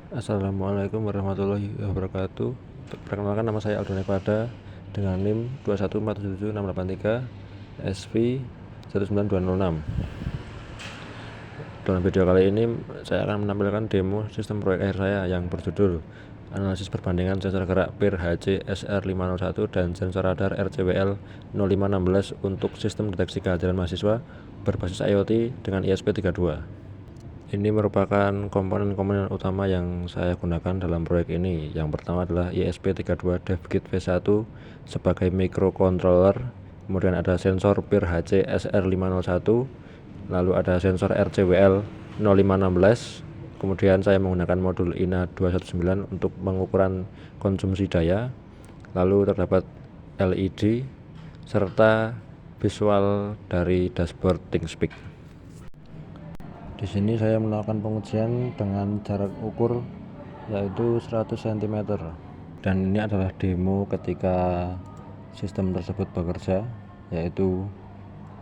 Assalamualaikum warahmatullahi wabarakatuh. Perkenalkan, nama saya Aldo Nekwada dengan NIM 214777683 SV 19206. Dalam video kali ini saya akan menampilkan demo sistem proyek akhir saya yang berjudul analisis perbandingan sensor gerak PIR HC SR501 dan sensor radar RCWL 0516 untuk sistem deteksi kehadiran mahasiswa berbasis IoT dengan ISP32. Ini merupakan komponen-komponen utama yang saya gunakan dalam proyek ini. Yang pertama adalah ISP32 DevKit V1 sebagai microcontroller, kemudian ada sensor PIR HC SR501, lalu ada sensor RCWL 0516, kemudian saya menggunakan modul INA219 untuk pengukuran konsumsi daya, lalu terdapat LED serta visual dari dashboard ThinkSpeak. Di sini saya melakukan pengujian dengan jarak ukur yaitu 100 cm, dan ini adalah demo ketika sistem tersebut bekerja, yaitu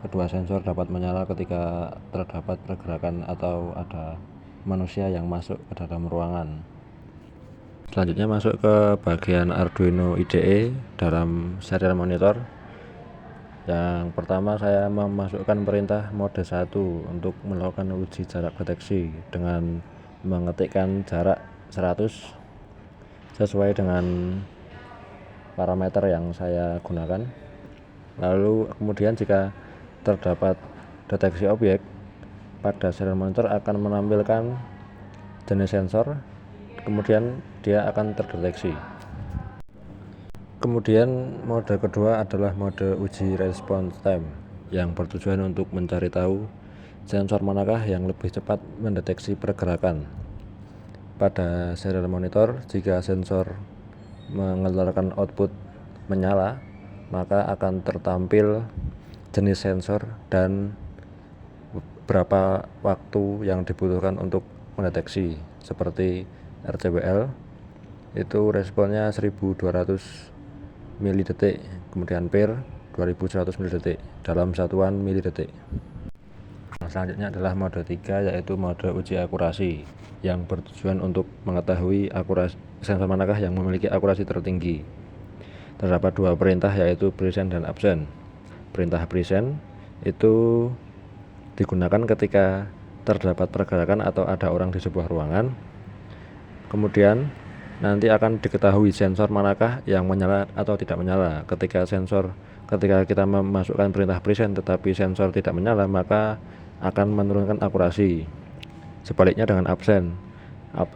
kedua sensor dapat menyala ketika terdapat pergerakan atau ada manusia yang masuk ke dalam ruangan. Selanjutnya masuk ke bagian Arduino IDE dalam serial monitor. Yang pertama saya memasukkan perintah mode 1 untuk melakukan uji jarak deteksi dengan mengetikkan jarak 100 sesuai dengan parameter yang saya gunakan. Lalu kemudian jika terdapat deteksi objek, pada serial monitor akan menampilkan jenis sensor, kemudian dia akan terdeteksi. Kemudian mode kedua adalah mode uji response time yang bertujuan untuk mencari tahu sensor manakah yang lebih cepat mendeteksi pergerakan. Pada serial monitor, jika sensor mengeluarkan output menyala, maka akan tertampil jenis sensor dan berapa waktu yang dibutuhkan untuk mendeteksi. Seperti RCWL itu responnya 1200 milidetik, kemudian PIR 2100 milidetik dalam satuan milidetik. Selanjutnya adalah mode 3, yaitu mode uji akurasi yang bertujuan untuk mengetahui akurasi sensor manakah yang memiliki akurasi tertinggi. Terdapat dua perintah, yaitu present dan absent. Perintah present itu digunakan ketika terdapat pergerakan atau ada orang di sebuah ruangan. Kemudian nanti akan diketahui sensor manakah yang menyala atau tidak menyala. Ketika kita memasukkan perintah present tetapi sensor tidak menyala, maka akan menurunkan akurasi. Sebaliknya dengan absent,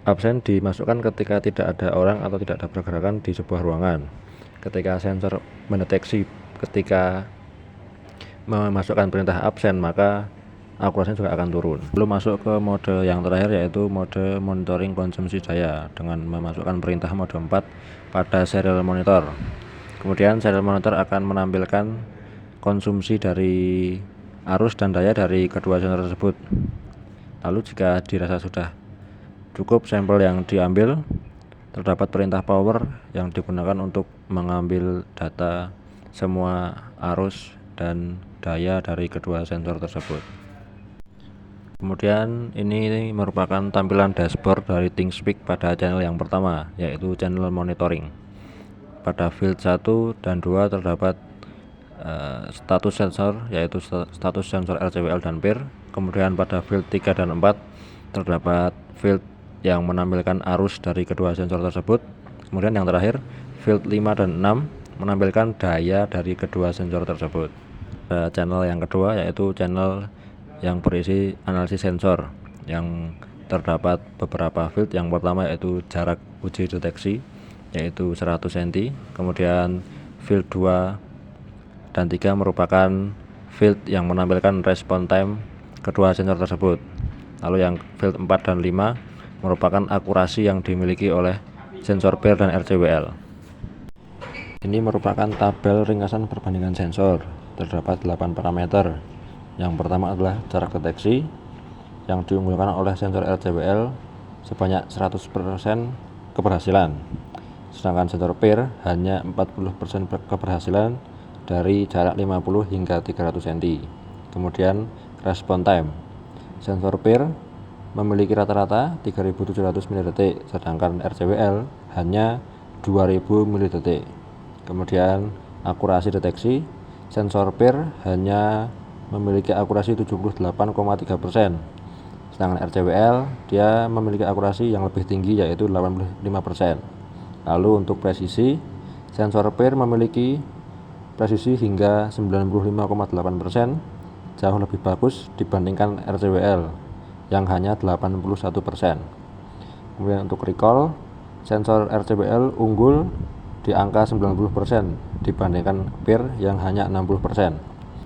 absent dimasukkan ketika tidak ada orang atau tidak ada pergerakan di sebuah ruangan. Ketika sensor mendeteksi ketika memasukkan perintah absent, maka akurasinya juga akan turun. Lalu masuk ke mode yang terakhir, yaitu mode monitoring konsumsi daya dengan memasukkan perintah mode 4 pada serial monitor. Kemudian serial monitor akan menampilkan konsumsi dari arus dan daya dari kedua sensor tersebut. Lalu jika dirasa sudah cukup sampel yang diambil, terdapat perintah power yang digunakan untuk mengambil data semua arus dan daya dari kedua sensor tersebut. Kemudian ini merupakan tampilan dashboard dari ThinkSpeak pada channel yang pertama, yaitu channel monitoring. Pada field 1 dan 2 terdapat status sensor, yaitu status sensor RCWL dan PIR. Kemudian pada field 3 dan 4 terdapat field yang menampilkan arus dari kedua sensor tersebut. Kemudian yang terakhir, field 5 dan 6 menampilkan daya dari kedua sensor tersebut. Channel yang kedua yaitu channel yang berisi analisis sensor, yang terdapat beberapa field. Yang pertama yaitu jarak uji deteksi, yaitu 100 cm. Kemudian field 2 dan 3 merupakan field yang menampilkan response time kedua sensor tersebut. Lalu yang field 4 dan 5 merupakan akurasi yang dimiliki oleh sensor PIR dan RCWL. Ini merupakan tabel ringkasan perbandingan sensor. Terdapat 8 parameter. Yang pertama adalah jarak deteksi yang diunggulkan oleh sensor RCWL sebanyak 100% keberhasilan, sedangkan sensor PIR hanya 40% keberhasilan dari jarak 50 hingga 300 cm. Kemudian response time, sensor PIR memiliki rata-rata 3700 mAh, sedangkan RCWL hanya 2000 mAh. Kemudian akurasi deteksi, sensor PIR hanya memiliki akurasi 78,3%, sedangkan RCWL dia memiliki akurasi yang lebih tinggi yaitu 85%. Lalu untuk presisi, sensor PIR memiliki presisi hingga 95,8%, jauh lebih bagus dibandingkan RCWL yang hanya 81%. Kemudian untuk recall, sensor RCWL unggul di angka 90% dibandingkan PIR yang hanya 60%.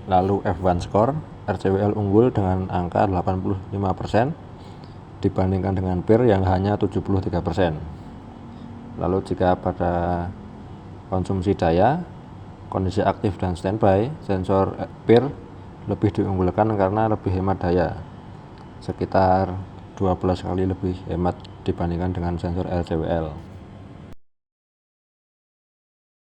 Lalu F1 score, RCWL unggul dengan angka 85% dibandingkan dengan PIR yang hanya 73%. Lalu jika pada konsumsi daya, kondisi aktif dan standby, sensor PIR lebih diunggulkan karena lebih hemat daya, sekitar 12 kali lebih hemat dibandingkan dengan sensor RCWL.